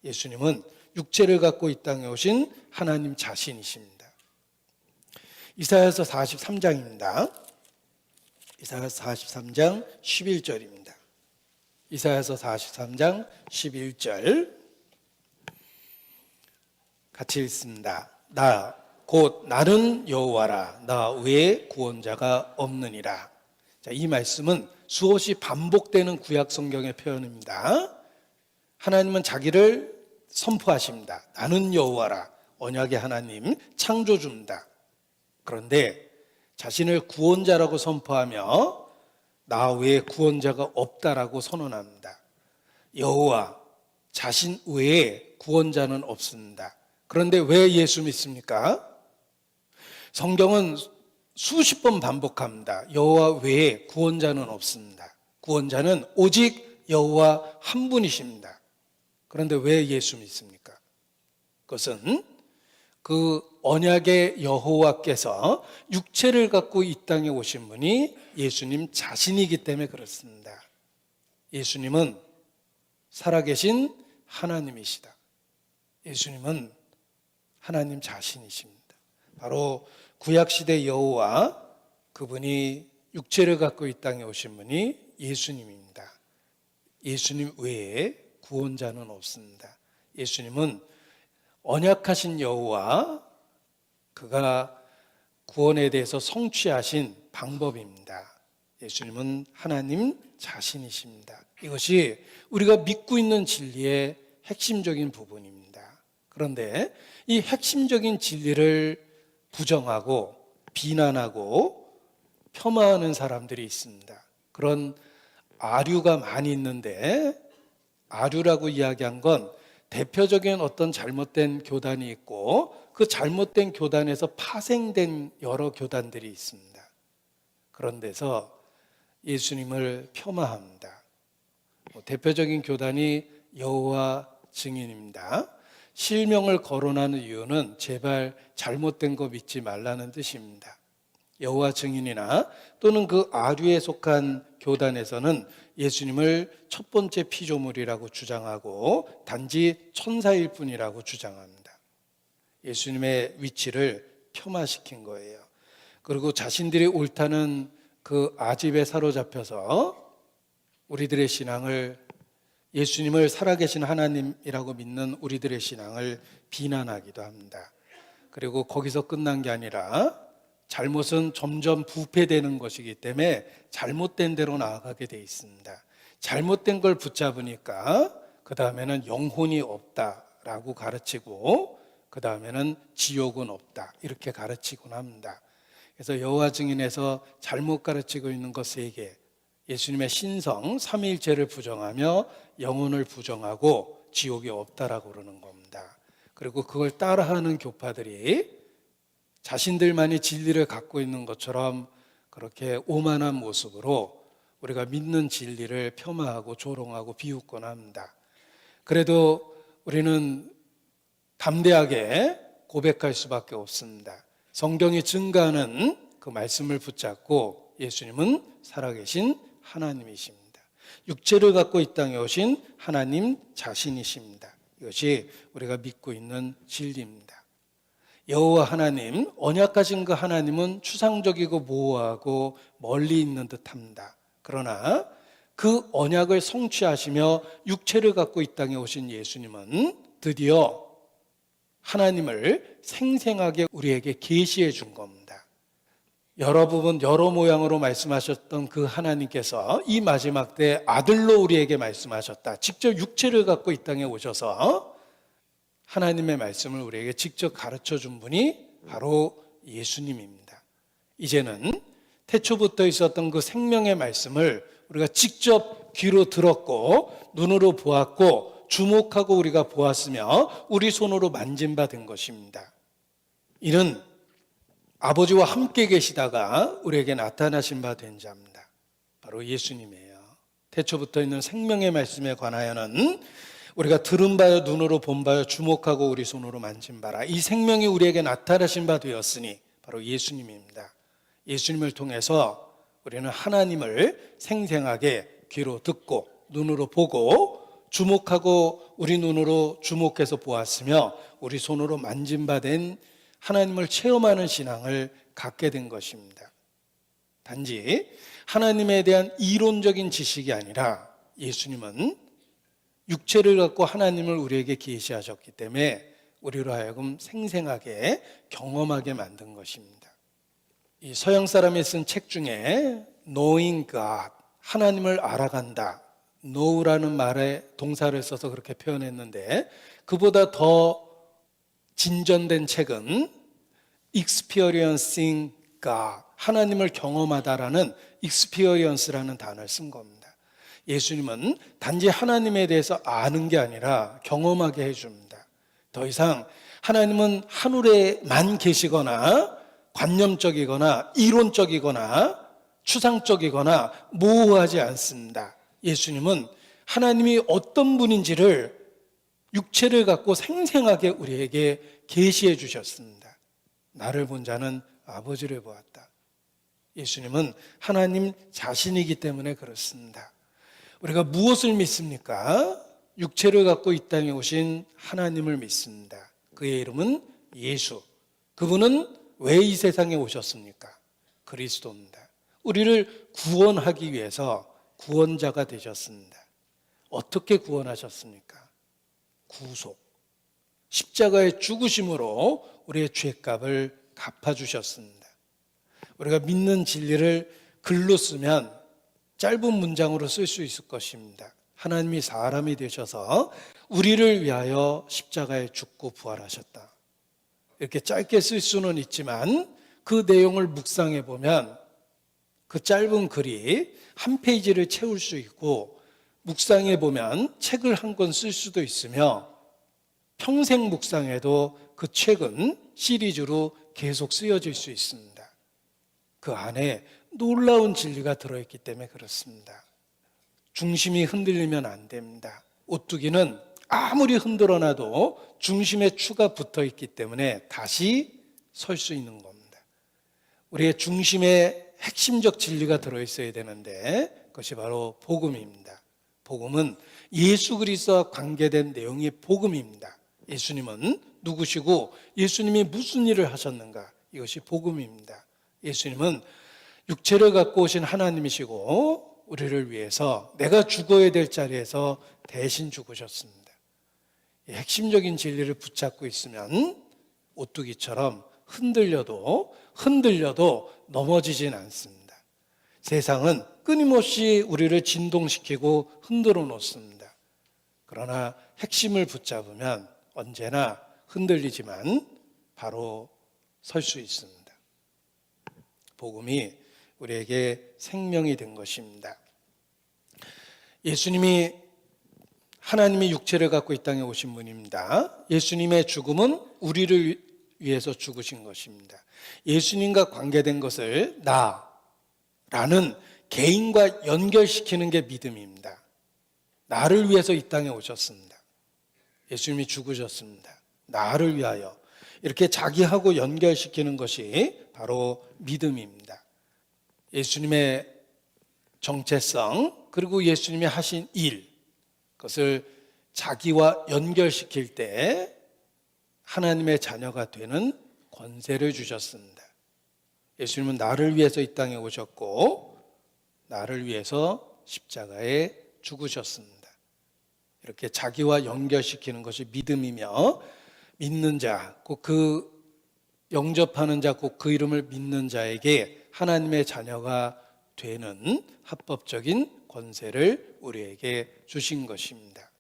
예수님은 육체를 갖고 이 땅에 오신 하나님 자신이십니다. 이사야서 43장입니다. 이사야서 43장 11절입니다. 이사야서 43장 11절 같이 읽습니다. 곧 나는 여호와라. 나 외에 구원자가 없느니라. 자, 이 말씀은 수없이 반복되는 구약 성경의 표현입니다. 하나님은 자기를 선포하십니다. 나는 여호와라. 언약의 하나님, 창조주입니다. 그런데 자신을 구원자라고 선포하며 나 외에 구원자가 없다라고 선언합니다. 여호와 자신 외에 구원자는 없습니다. 그런데 왜 예수 믿습니까? 성경은 수십 번 반복합니다. 여호와 외에 구원자는 없습니다. 구원자는 오직 여호와 한 분이십니다. 그런데 왜 예수 믿습니까? 그것은 그 언약의 여호와께서 육체를 갖고 이 땅에 오신 분이 예수님 자신이기 때문에 그렇습니다. 예수님은 살아계신 하나님이시다. 예수님은 하나님 자신이십니다. 바로 구약시대 여호와, 그분이 육체를 갖고 이 땅에 오신 분이 예수님입니다. 예수님 외에 구원자는 없습니다. 예수님은 언약하신 여호와, 그가 구원에 대해서 성취하신 방법입니다. 예수님은 하나님 자신이십니다. 이것이 우리가 믿고 있는 진리의 핵심적인 부분입니다. 그런데 이 핵심적인 진리를 부정하고 비난하고 폄하하는 사람들이 있습니다. 그런 아류가 많이 있는데, 아류라고 이야기한 건 대표적인 어떤 잘못된 교단이 있고 그 잘못된 교단에서 파생된 여러 교단들이 있습니다. 그런 데서 예수님을 폄하합니다. 대표적인 교단이 여호와 증인입니다. 실명을 거론하는 이유는 제발 잘못된 거 믿지 말라는 뜻입니다. 여호와 증인이나 또는 그 아류에 속한 교단에서는 예수님을 첫 번째 피조물이라고 주장하고 단지 천사일 뿐이라고 주장합니다. 예수님의 위치를 폄하시킨 거예요. 그리고 자신들이 옳다는 그 아집에 사로잡혀서 우리들의 신앙을, 예수님을 살아계신 하나님이라고 믿는 우리들의 신앙을 비난하기도 합니다. 그리고 거기서 끝난 게 아니라 잘못은 점점 부패되는 것이기 때문에 잘못된 대로 나아가게 돼 있습니다. 잘못된 걸 붙잡으니까 그 다음에는 영혼이 없다라고 가르치고 그 다음에는 지옥은 없다 이렇게 가르치곤 합니다. 그래서 여호와 증인에서 잘못 가르치고 있는 것 3개, 예수님의 신성 삼위일체를 부정하며 영혼을 부정하고 지옥이 없다라고 그러는 겁니다. 그리고 그걸 따라하는 교파들이 자신들만이 진리를 갖고 있는 것처럼 그렇게 오만한 모습으로 우리가 믿는 진리를 폄하하고 조롱하고 비웃곤 합니다. 그래도 우리는 담대하게 고백할 수밖에 없습니다. 성경이 증거하는 그 말씀을 붙잡고 예수님은 살아계신 하나님이십니다. 육체를 갖고 이 땅에 오신 하나님 자신이십니다. 이것이 우리가 믿고 있는 진리입니다. 여호와 하나님, 언약하신 그 하나님은 추상적이고 모호하고 멀리 있는 듯합니다. 그러나 그 언약을 성취하시며 육체를 갖고 이 땅에 오신 예수님은 드디어 하나님을 생생하게 우리에게 계시해 준 겁니다. 여러 부분 여러 모양으로 말씀하셨던 그 하나님께서 이 마지막 때 아들로 우리에게 말씀하셨다. 직접 육체를 갖고 이 땅에 오셔서 하나님의 말씀을 우리에게 직접 가르쳐 준 분이 바로 예수님입니다. 이제는 태초부터 있었던 그 생명의 말씀을 우리가 직접 귀로 들었고 눈으로 보았고 주목하고 우리가 보았으며 우리 손으로 만진 바 된 것입니다. 이는 아버지와 함께 계시다가 우리에게 나타나신 바 된 자입니다. 바로 예수님이에요. 태초부터 있는 생명의 말씀에 관하여는 우리가 들은 바요 눈으로 본 바요 주목하고 우리 손으로 만진 바라. 이 생명이 우리에게 나타나신 바 되었으니 바로 예수님입니다. 예수님을 통해서 우리는 하나님을 생생하게 귀로 듣고 눈으로 보고 주목하고 우리 눈으로 주목해서 보았으며 우리 손으로 만진 바 된 하나님을 체험하는 신앙을 갖게 된 것입니다. 단지 하나님에 대한 이론적인 지식이 아니라 예수님은 육체를 갖고 하나님을 우리에게 계시하셨기 때문에 우리로 하여금 생생하게 경험하게 만든 것입니다. 이 서양 사람이 쓴 책 중에 Knowing God, 하나님을 알아간다, know라는 말에 동사를 써서 그렇게 표현했는데 그보다 더 진전된 책은 Experiencing God, 하나님을 경험하다라는 experience라는 단어를 쓴 겁니다. 예수님은 단지 하나님에 대해서 아는 게 아니라 경험하게 해줍니다. 더 이상 하나님은 하늘에만 계시거나 관념적이거나 이론적이거나 추상적이거나 모호하지 않습니다. 예수님은 하나님이 어떤 분인지를 육체를 갖고 생생하게 우리에게 계시해 주셨습니다. 나를 본 자는 아버지를 보았다. 예수님은 하나님 자신이기 때문에 그렇습니다. 우리가 무엇을 믿습니까? 육체를 갖고 이 땅에 오신 하나님을 믿습니다. 그의 이름은 예수. 그분은 왜 이 세상에 오셨습니까? 그리스도입니다. 우리를 구원하기 위해서 구원자가 되셨습니다. 어떻게 구원하셨습니까? 구속. 십자가의 죽으심으로 우리의 죄값을 갚아주셨습니다. 우리가 믿는 진리를 글로 쓰면 짧은 문장으로 쓸 수 있을 것입니다. 하나님이 사람이 되셔서 우리를 위하여 십자가에 죽고 부활하셨다. 이렇게 짧게 쓸 수는 있지만 그 내용을 묵상해 보면 그 짧은 글이 한 페이지를 채울 수 있고 묵상해 보면 책을 한 권 쓸 수도 있으며 평생 묵상해도 그 책은 시리즈로 계속 쓰여질 수 있습니다. 그 안에 놀라운 진리가 들어있기 때문에 그렇습니다. 중심이 흔들리면 안 됩니다. 오뚜기는 아무리 흔들어놔도 중심에 추가 붙어 있기 때문에 다시 설 수 있는 겁니다. 우리의 중심에 핵심적 진리가 들어있어야 되는데 그것이 바로 복음입니다. 복음은 예수 그리스도와 관계된 내용이 복음입니다. 예수님은 누구시고 예수님이 무슨 일을 하셨는가? 이것이 복음입니다. 예수님은 육체를 갖고 오신 하나님이시고 우리를 위해서 내가 죽어야 될 자리에서 대신 죽으셨습니다. 이 핵심적인 진리를 붙잡고 있으면 오뚜기처럼 흔들려도 넘어지진 않습니다. 세상은 끊임없이 우리를 진동시키고 흔들어 놓습니다. 그러나 핵심을 붙잡으면 언제나 흔들리지만 바로 설 수 있습니다. 복음이 우리에게 생명이 된 것입니다. 예수님이 하나님이 육체를 갖고 이 땅에 오신 분입니다. 예수님의 죽음은 우리를 위해서 죽으신 것입니다. 예수님과 관계된 것을 나라는 개인과 연결시키는 게 믿음입니다. 나를 위해서 이 땅에 오셨습니다. 예수님이 죽으셨습니다. 나를 위하여. 이렇게 자기하고 연결시키는 것이 바로 믿음입니다. 예수님의 정체성 그리고 예수님이 하신 일, 그것을 자기와 연결시킬 때 하나님의 자녀가 되는 권세를 주셨습니다. 예수님은 나를 위해서 이 땅에 오셨고 나를 위해서 십자가에 죽으셨습니다. 이렇게 자기와 연결시키는 것이 믿음이며 믿는 자, 곧 그 영접하는 자, 곧 그 이름을 믿는 자에게 하나님의 자녀가 되는 합법적인 권세를 우리에게 주신 것입니다.